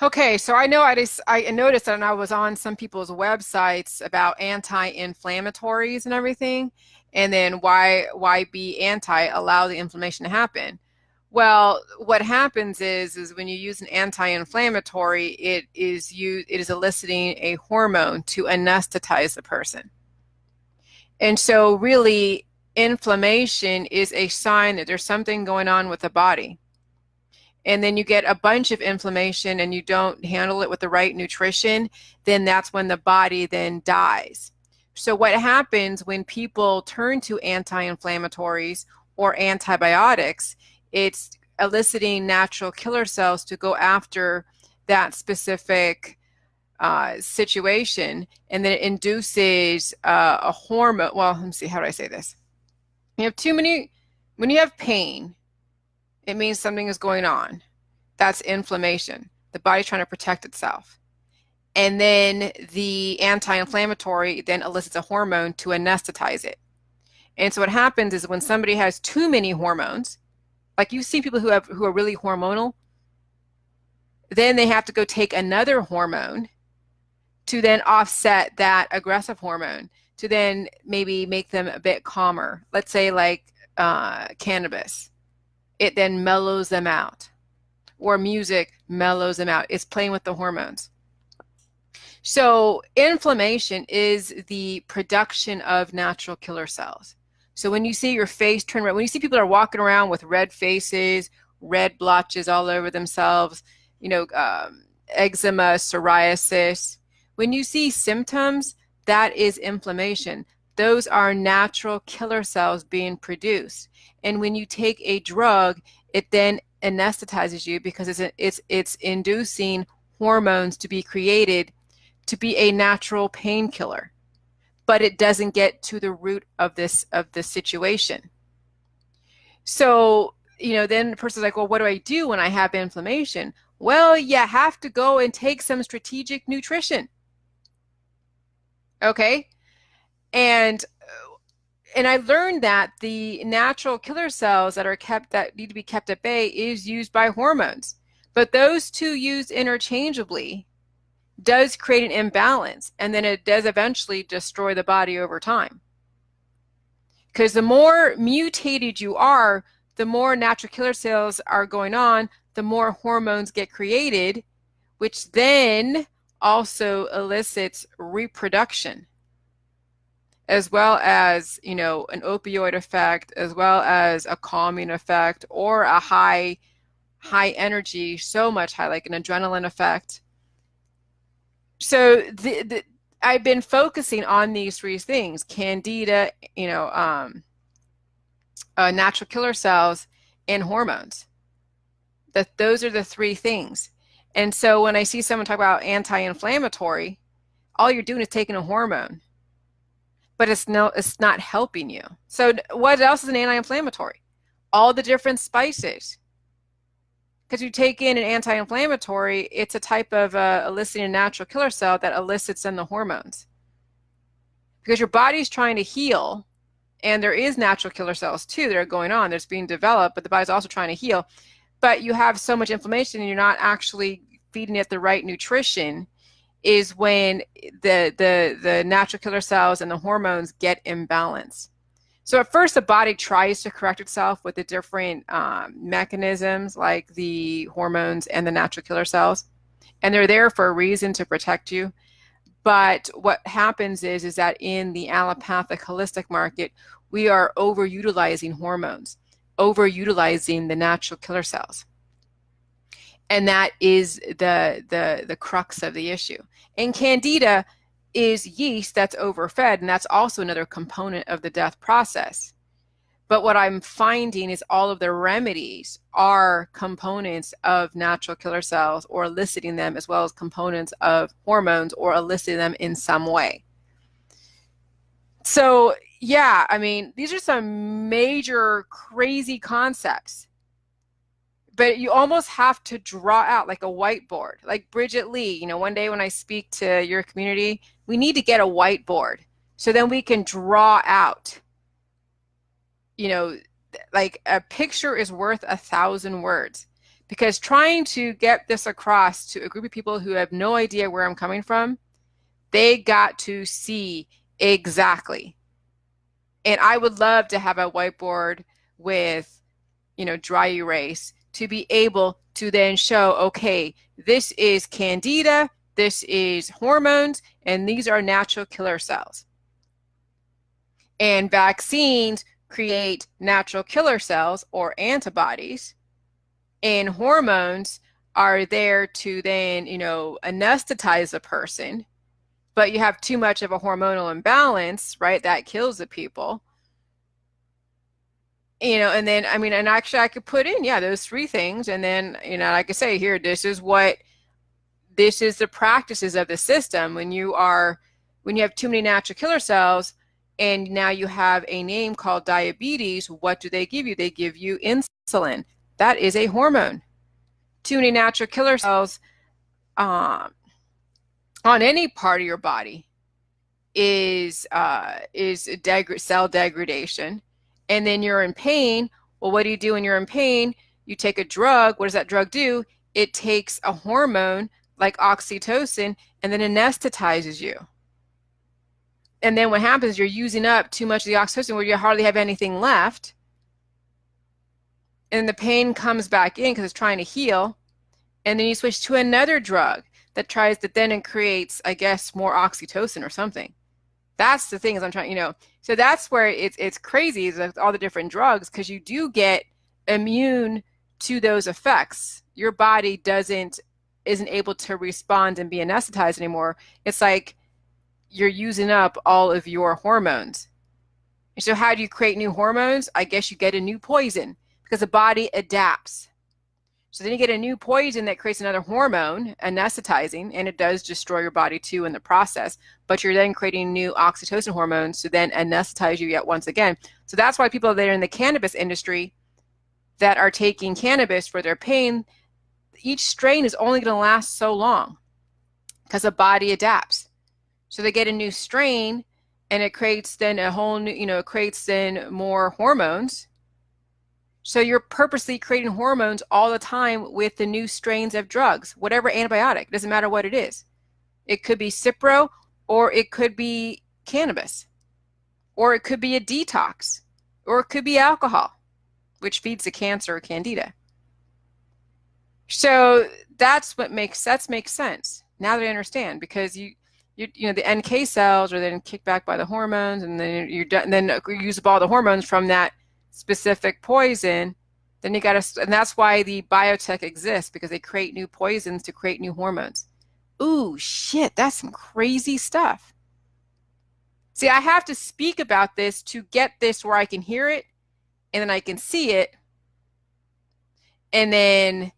Okay, so I noticed that when I was on some people's websites about anti-inflammatories and everything, and then why be anti, allow the inflammation to happen. Well, what happens is when you use an anti-inflammatory, it is eliciting a hormone to anesthetize the person. And so really inflammation is a sign that there's something going on with the body, and then you get a bunch of inflammation and you don't handle it with the right nutrition, then that's when the body then dies. So what happens when people turn to anti-inflammatories or antibiotics, it's eliciting natural killer cells to go after that specific situation, and then it induces a hormone. Well, let me see, how do I say this? You have too many, when you have pain, it means something is going on. That's inflammation. The body's trying to protect itself. And then the anti-inflammatory then elicits a hormone to anesthetize it. And so what happens is when somebody has too many hormones, like you see people who are really hormonal, then they have to go take another hormone to then offset that aggressive hormone, to then maybe make them a bit calmer. Let's say like cannabis. It then mellows them out, or music mellows them out. It's playing with the hormones. So inflammation is the production of natural killer cells. So when you see your face turn red, when you see people that are walking around with red faces, red blotches all over themselves, eczema, psoriasis, when you see symptoms, that is inflammation. Those are natural killer cells being produced. And when you take a drug, it then anesthetizes you because it's inducing hormones to be created to be a natural painkiller, but it doesn't get to the root of the situation. So, then the person's like, well, what do I do when I have inflammation? Well, you have to go and take some strategic nutrition. Okay? And I learned that the natural killer cells that need to be kept at bay is used by hormones. But those two used interchangeably does create an imbalance, and then it does eventually destroy the body over time. Because the more mutated you are, the more natural killer cells are going on, the more hormones get created, which then also elicits reproduction, as well as, an opioid effect, as well as a calming effect, or a high energy, so much high, like an adrenaline effect. So I've been focusing on these three things: candida, natural killer cells, and hormones. Those are the three things. And so when I see someone talk about anti-inflammatory, all you're doing is taking a hormone, but it's not helping you. So what else is an anti-inflammatory? All the different spices. Because you take in an anti-inflammatory, it's a type of eliciting a natural killer cell that elicits in the hormones. Because your body's trying to heal, and there is natural killer cells too that are going on, that's being developed, but the body's also trying to heal. But you have so much inflammation and you're not actually feeding it the right nutrition, is when the natural killer cells and the hormones get imbalanced. So at first, the body tries to correct itself with the different mechanisms, like the hormones and the natural killer cells, and they're there for a reason, to protect you. But what happens is that in the allopathic holistic market, we are overutilizing hormones, overutilizing the natural killer cells. And that is the crux of the issue. And candida is yeast that's overfed, and that's also another component of the death process. But what I'm finding is all of the remedies are components of natural killer cells, or eliciting them, as well as components of hormones, or eliciting them in some way. So yeah, I mean, these are some major crazy concepts, but you almost have to draw out like a whiteboard, like Bridget Lee. One day when I speak to your community, we need to get a whiteboard so then we can draw out, like a picture is worth 1,000 words. Because trying to get this across to a group of people who have no idea where I'm coming from, they got to see exactly. And I would love to have a whiteboard with, dry erase to be able to then show, okay, this is candida, this is hormones, and these are natural killer cells. And vaccines create natural killer cells or antibodies, and hormones are there to then, anesthetize a person. But you have too much of a hormonal imbalance, right? That kills the people. And then, and actually I could put in, those three things. And then, like I say here, this is the practices of the system. When you have too many natural killer cells and now you have a name called diabetes, what do they give you? They give you insulin. That is a hormone. Too many natural killer cells on any part of your body is cell degradation. And then you're in pain. Well, what do you do when you're in pain? You take a drug. What does that drug do? It takes a hormone like oxytocin and then anesthetizes you. And then what happens, you're using up too much of the oxytocin where you hardly have anything left. And the pain comes back in because it's trying to heal. And then you switch to another drug that then it creates, I guess, more oxytocin or something. That's the thing is I'm trying, so that's where it's crazy is all the different drugs, because you do get immune to those effects. Your body isn't able to respond and be anesthetized anymore. It's like you're using up all of your hormones. And so how do you create new hormones? I guess you get a new poison because the body adapts. So then you get a new poison that creates another hormone, anesthetizing, and it does destroy your body too in the process. But you're then creating new oxytocin hormones to then anesthetize you yet once again. So that's why people that are in the cannabis industry that are taking cannabis for their pain, each strain is only going to last so long because the body adapts. So they get a new strain and it creates then a whole new, it creates then more hormones. So you're purposely creating hormones all the time with the new strains of drugs, whatever antibiotic, doesn't matter what it is. It could be Cipro, or it could be cannabis, or it could be a detox, or it could be alcohol, which feeds the cancer or candida. So that makes sense. Now that I understand, because the NK cells are then kicked back by the hormones, and then you're done, and then you use up all the hormones from that specific poison. Then you got to, and that's why the biotech exists, because they create new poisons to create new hormones. Ooh, shit, that's some crazy stuff. See, I have to speak about this to get this where I can hear it, and then I can see it, and then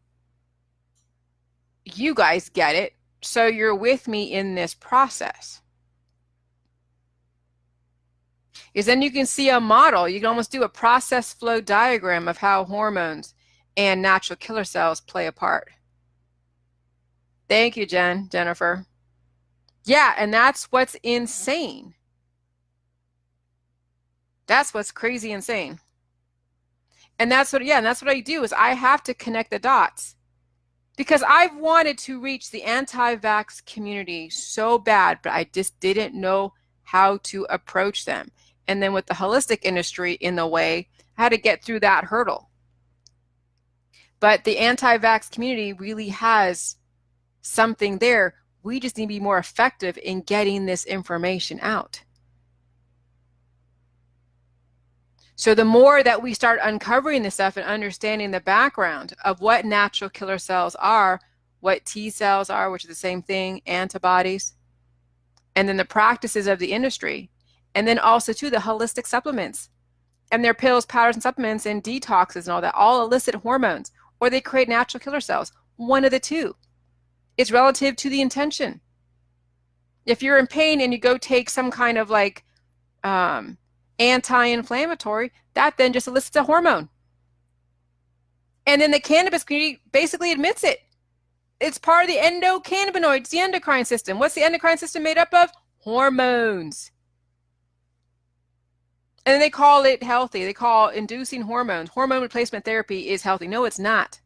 you guys get it, so you're with me in this process. Is then you can see a model. You can almost do a process flow diagram of how hormones and natural killer cells play a part. Thank you, Jennifer. Yeah, and that's what's insane. That's what's crazy insane. And that's what I do is I have to connect the dots, because I've wanted to reach the anti-vax community so bad, but I just didn't know how to approach them. And then with the holistic industry in the way, I had to get through that hurdle. But the anti-vax community really has something there. We just need to be more effective in getting this information out. So the more that we start uncovering this stuff and understanding the background of what natural killer cells are, what T cells are, which is the same thing, antibodies, and then the practices of the industry, and then also too the holistic supplements and their pills, powders, and supplements and detoxes and all that, all elicit hormones, or they create natural killer cells. One of the two. It's relative to the intention. If you're in pain and you go take some kind of like anti-inflammatory, that then just elicits a hormone. And then the cannabis community basically admits it. It's part of the endocannabinoids, the endocrine system. What's the endocrine system made up of? Hormones. And then they call it healthy. They call inducing hormones. Hormone replacement therapy is healthy. No, it's not.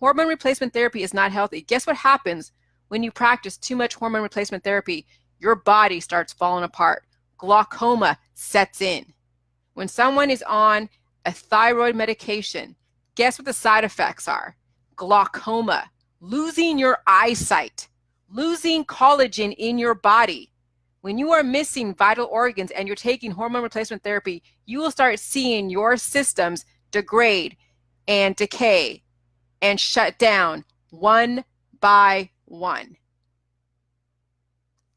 Hormone replacement therapy is not healthy. Guess what happens when you practice too much hormone replacement therapy? Your body starts falling apart. Glaucoma sets in. When someone is on a thyroid medication, guess what the side effects are? Glaucoma, losing your eyesight, losing collagen in your body. When you are missing vital organs and you're taking hormone replacement therapy, you will start seeing your systems degrade and decay and shut down one by one.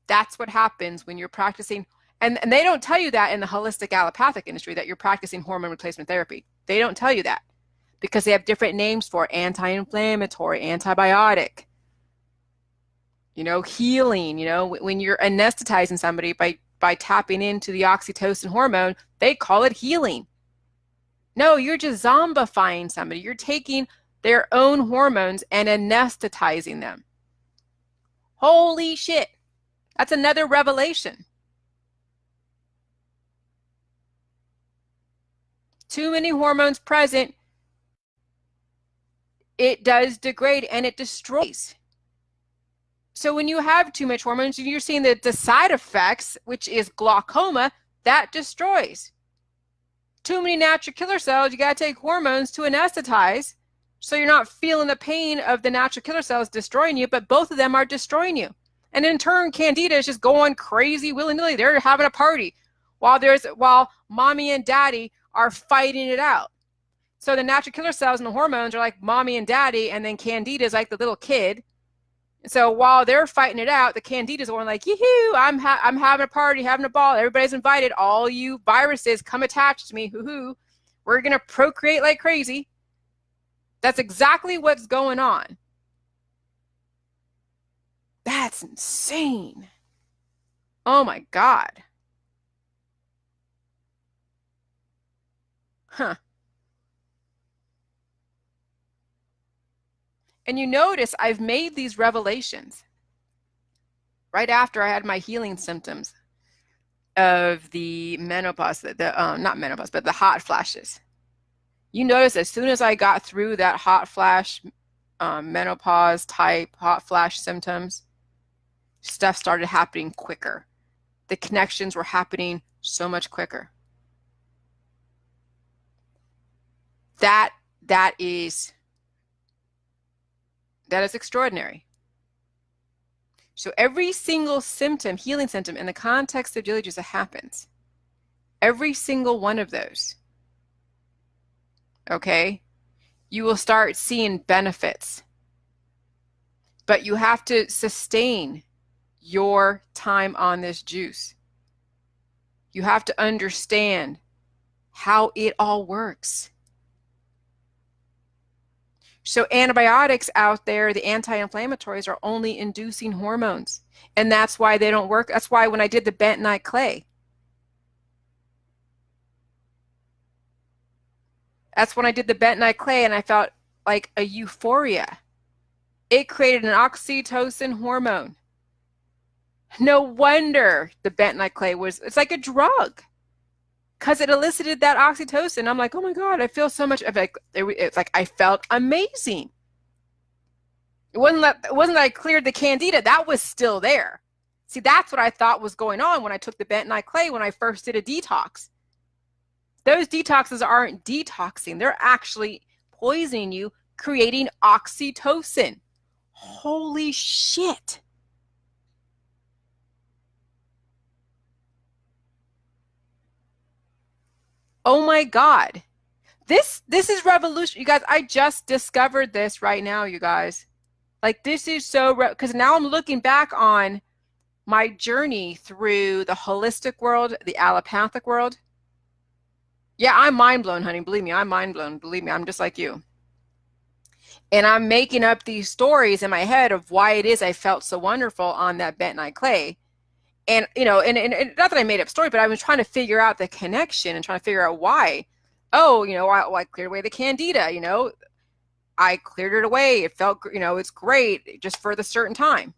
That's what happens when you're practicing. And they don't tell you that in the holistic allopathic industry, that you're practicing hormone replacement therapy. They don't tell you that because they have different names for it: anti-inflammatory, antibiotic, healing. When you're anesthetizing somebody by tapping into the oxytocin hormone, they call it healing. No, you're just zombifying somebody. You're taking their own hormones and anesthetizing them. Holy shit. That's another revelation. Too many hormones present, it does degrade and it destroys. So when you have too much hormones, you're seeing the side effects, which is glaucoma, that destroys. Too many natural killer cells, you got to take hormones to anesthetize, so you're not feeling the pain of the natural killer cells destroying you, but both of them are destroying you. And in turn, Candida is just going crazy willy-nilly. They're having a party while mommy and daddy are fighting it out. So the natural killer cells and the hormones are like mommy and daddy, and then Candida is like the little kid. So while they're fighting it out, the Candida's going like, yoo-hoo, I'm having a party, having a ball. Everybody's invited. All you viruses, come attach to me. Hoo-hoo. We're going to procreate like crazy. That's exactly what's going on. That's insane. Oh my God. Huh. And you notice I've made these revelations right after I had my healing symptoms of the menopause, not menopause, but the hot flashes. You notice as soon as I got through that hot flash, menopause type hot flash symptoms, stuff started happening quicker. The connections were happening so much quicker. That is extraordinary. So every single symptom, healing symptom in the context of Jilly Juice that happens, every single one of those, okay, you will start seeing benefits. But you have to sustain your time on this juice. You have to understand how it all works. So antibiotics out there, the anti-inflammatories, are only inducing hormones. And that's why they don't work. That's why when I did the bentonite clay, and I felt like a euphoria. It created an oxytocin hormone. No wonder the bentonite clay it's like a drug, because it elicited that oxytocin. I'm like, oh my God, I feel so much. It's like I felt amazing. It wasn't that I cleared the Candida. That was still there. See, that's what I thought was going on when I took the bentonite clay when I first did a detox. Those detoxes aren't detoxing. They're actually poisoning you, creating oxytocin. Holy shit. Oh my God. This is revolution. You guys, I just discovered this right now, you guys. Like, this is so, because now I'm looking back on my journey through the holistic world, the allopathic world. Yeah, I'm mind blown, honey. Believe me, I'm mind blown. Believe me, I'm just like you. And I'm making up these stories in my head of why it is I felt so wonderful on that bentonite clay. And, and not that I made up story, but I was trying to figure out the connection and trying to figure out why. Oh, I cleared away the Candida, I cleared it away. It felt, it's great just for the certain time.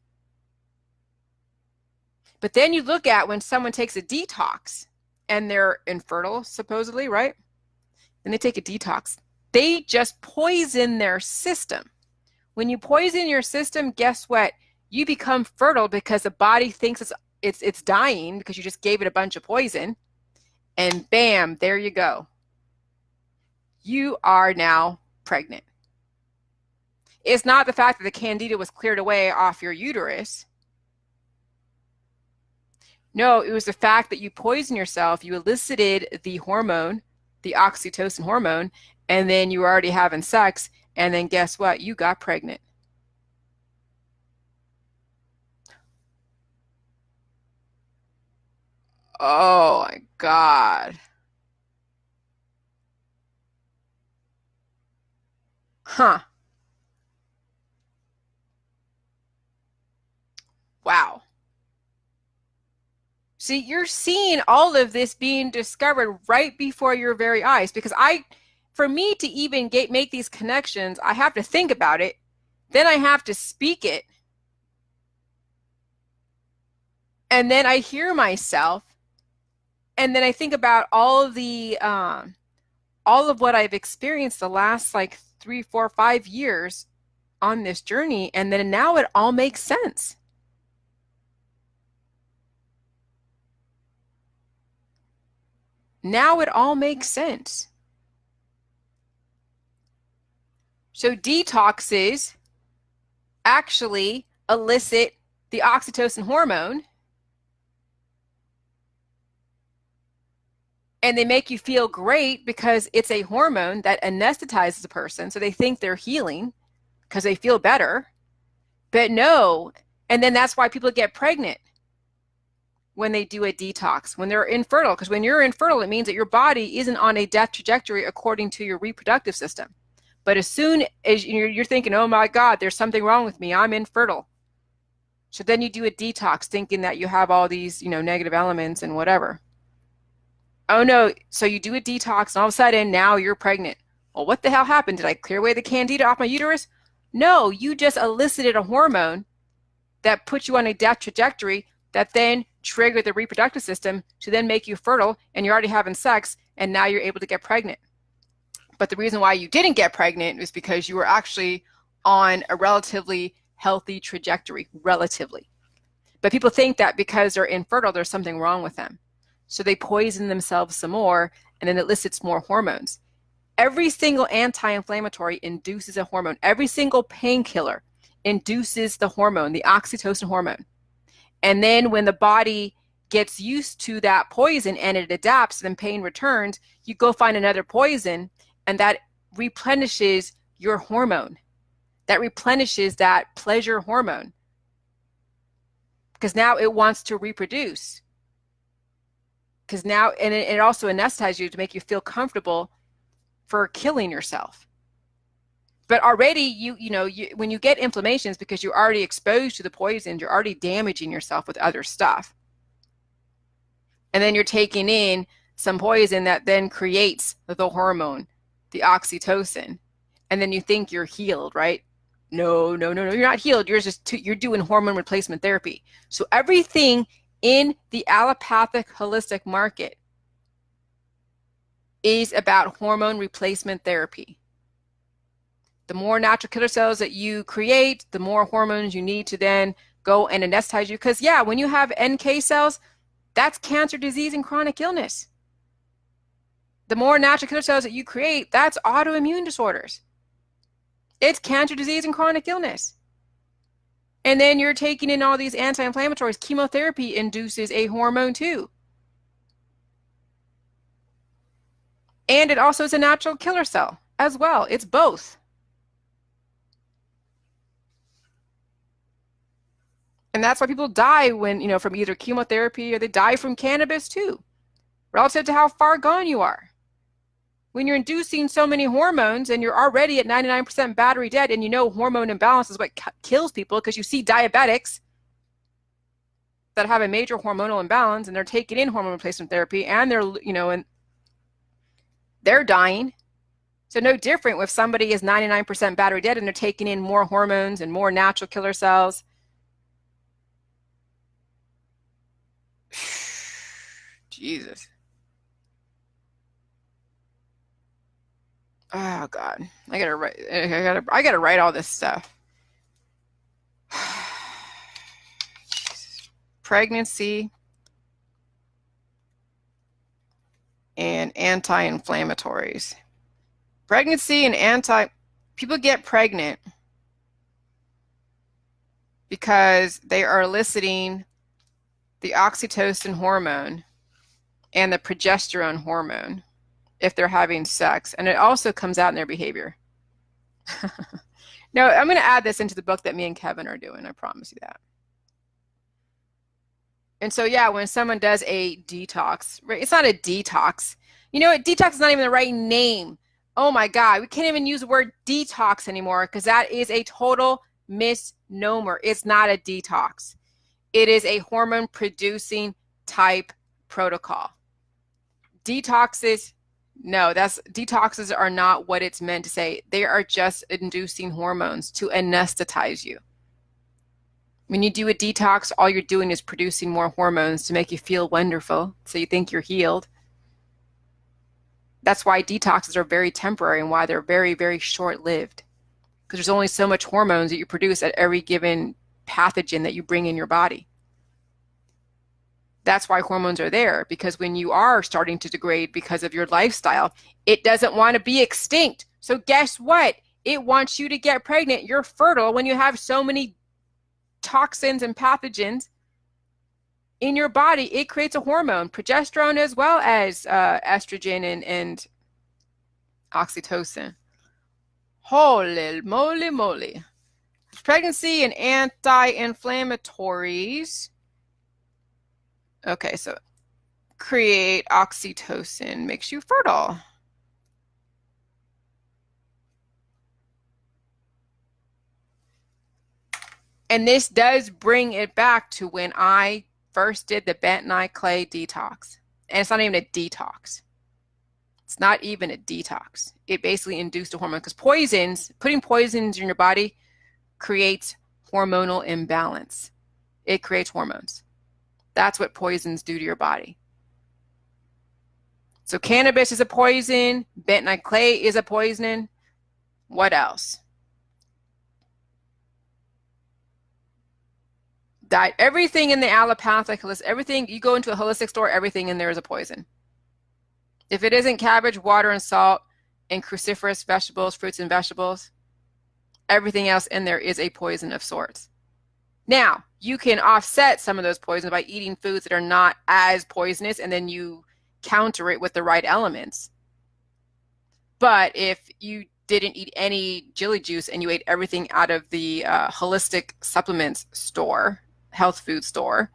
But then you look at when someone takes a detox and they're infertile, supposedly, right? Then they take a detox. They just poison their system. When you poison your system, guess what? You become fertile because the body thinks it's dying because you just gave it a bunch of poison. And bam, there you go. You are now pregnant. It's not the fact that the candida was cleared away off your uterus. No, it was the fact that you poisoned yourself. You elicited the hormone, the oxytocin hormone, and then you were already having sex. And then guess what? You got pregnant. Oh my God. Huh. Wow. See, you're seeing all of this being discovered right before your very eyes because for me to even make these connections, I have to think about it. Then I have to speak it. And then I hear myself. And then I think about all of what I've experienced the last like 3, 4, 5 years on this journey. And then now it all makes sense. Now it all makes sense. So detoxes actually elicit the oxytocin hormone, and they make you feel great because it's a hormone that anesthetizes a person. So they think they're healing because they feel better. But no, and then that's why people get pregnant when they do a detox, when they're infertile. Because when you're infertile, it means that your body isn't on a death trajectory according to your reproductive system. But as soon as you're thinking, oh my God, there's something wrong with me, I'm infertile. So then you do a detox thinking that you have all these, negative elements and whatever. Oh no, so you do a detox and all of a sudden now you're pregnant. Well, what the hell happened? Did I clear away the candida off my uterus? No, you just elicited a hormone that puts you on a death trajectory that then triggered the reproductive system to then make you fertile, and you're already having sex, and now you're able to get pregnant. But the reason why you didn't get pregnant was because you were actually on a relatively healthy trajectory, relatively. But people think that because they're infertile, there's something wrong with them. So they poison themselves some more, and then it elicits more hormones. Every single anti-inflammatory induces a hormone. Every single painkiller induces the hormone, the oxytocin hormone. And then when the body gets used to that poison and it adapts, then pain returns, you go find another poison, and that replenishes your hormone. That replenishes that pleasure hormone. Because now it wants to reproduce. Because now, and it also anesthetizes you to make you feel comfortable for killing yourself. But already, when you get inflammations because you're already exposed to the poison, you're already damaging yourself with other stuff. And then you're taking in some poison that then creates the hormone, the oxytocin. And then you think you're healed, right? No, you're not healed. You're doing hormone replacement therapy. So everything in the allopathic holistic market is about hormone replacement therapy. The more natural killer cells that you create, the more hormones you need to then go and anesthetize you. Because yeah, when you have NK cells, that's cancer, disease, and chronic illness. The more natural killer cells that you create, that's autoimmune disorders. It's cancer, disease, and chronic illness. And then you're taking in all these anti-inflammatories. Chemotherapy induces a hormone too. And it also is a natural killer cell as well. It's both. And that's why people die when, from either chemotherapy, or they die from cannabis too, relative to how far gone you are. When you're inducing so many hormones and you're already at 99% battery dead, and hormone imbalance is what kills people, because you see diabetics that have a major hormonal imbalance and they're taking in hormone replacement therapy and and they're dying. So no different if somebody is 99% battery dead and they're taking in more hormones and more natural killer cells. Jesus. Oh God, I gotta write all this stuff. pregnancy and anti-inflammatories. Pregnancy and people get pregnant because they are eliciting the oxytocin hormone and the progesterone hormone if they're having sex, and it also comes out in their behavior. No, I'm going to add this into the book that me and Kevin are doing. I promise you that. And so, yeah, when someone does a detox, right, it's not a detox. You know what? Detox is not even the right name. Oh my God, we can't even use the word detox anymore because that is a total misnomer. It's not a detox. It is a hormone producing type protocol. Detoxes, no, detoxes are not what it's meant to say. They are just inducing hormones to anesthetize you. When you do a detox, all you're doing is producing more hormones to make you feel wonderful, so you think you're healed. That's why detoxes are very temporary and why they're very, very short-lived. Because there's only so much hormones that you produce at every given pathogen that you bring in your body. That's why hormones are there, because when you are starting to degrade because of your lifestyle, it doesn't want to be extinct. So guess what? It wants you to get pregnant. You're fertile when you have so many toxins and pathogens in your body. It creates a hormone, progesterone, as well as estrogen and oxytocin. Holy moly moly. Pregnancy and anti-inflammatories. Okay, so create oxytocin, makes you fertile. And this does bring it back to when I first did the bentonite clay detox. And it's not even a detox. It's not even a detox. It basically induced a hormone, because putting poisons in your body creates hormonal imbalance. It creates hormones. That's what poisons do to your body. So cannabis is a poison. Bentonite clay is a poison. What else? Diet. Everything in the allopathic, everything, you go into a holistic store, everything in there is a poison. If it isn't cabbage, water, and salt, and cruciferous vegetables, fruits and vegetables, everything else in there is a poison of sorts. Now, you can offset some of those poisons by eating foods that are not as poisonous, and then you counter it with the right elements. But if you didn't eat any jelly juice and you ate everything out of the holistic supplements store, health food store,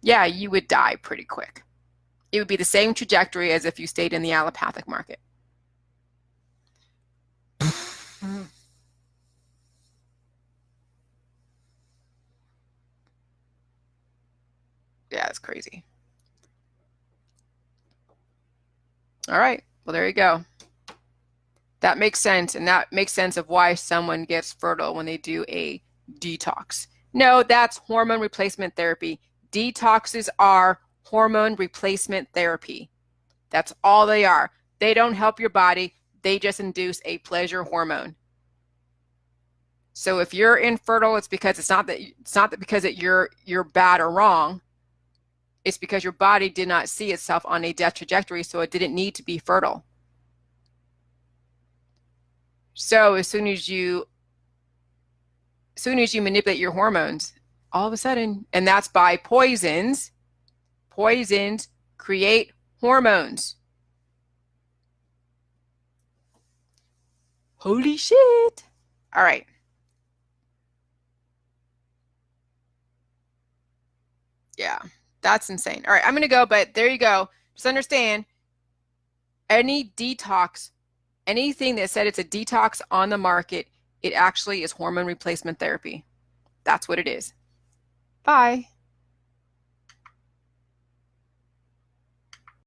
yeah, you would die pretty quick. It would be the same trajectory as if you stayed in the allopathic market. Yeah, it's crazy. All right, well, there you go. That makes sense, and that makes sense of why someone gets fertile when they do a detox. No, that's hormone replacement therapy. Detoxes are hormone replacement therapy. That's all they are. They don't help your body. They just induce a pleasure hormone. So if you're infertile, it's because it's not that because you're bad or wrong. It's because your body did not see itself on a death trajectory, so it didn't need to be fertile. So as soon as you manipulate your hormones, all of a sudden, and that's by poisons create hormones. Holy shit. All right. Yeah, that's insane. All right, I'm going to go, but there you go. Just understand, any detox, anything that said it's a detox on the market, it actually is hormone replacement therapy. That's what it is. Bye.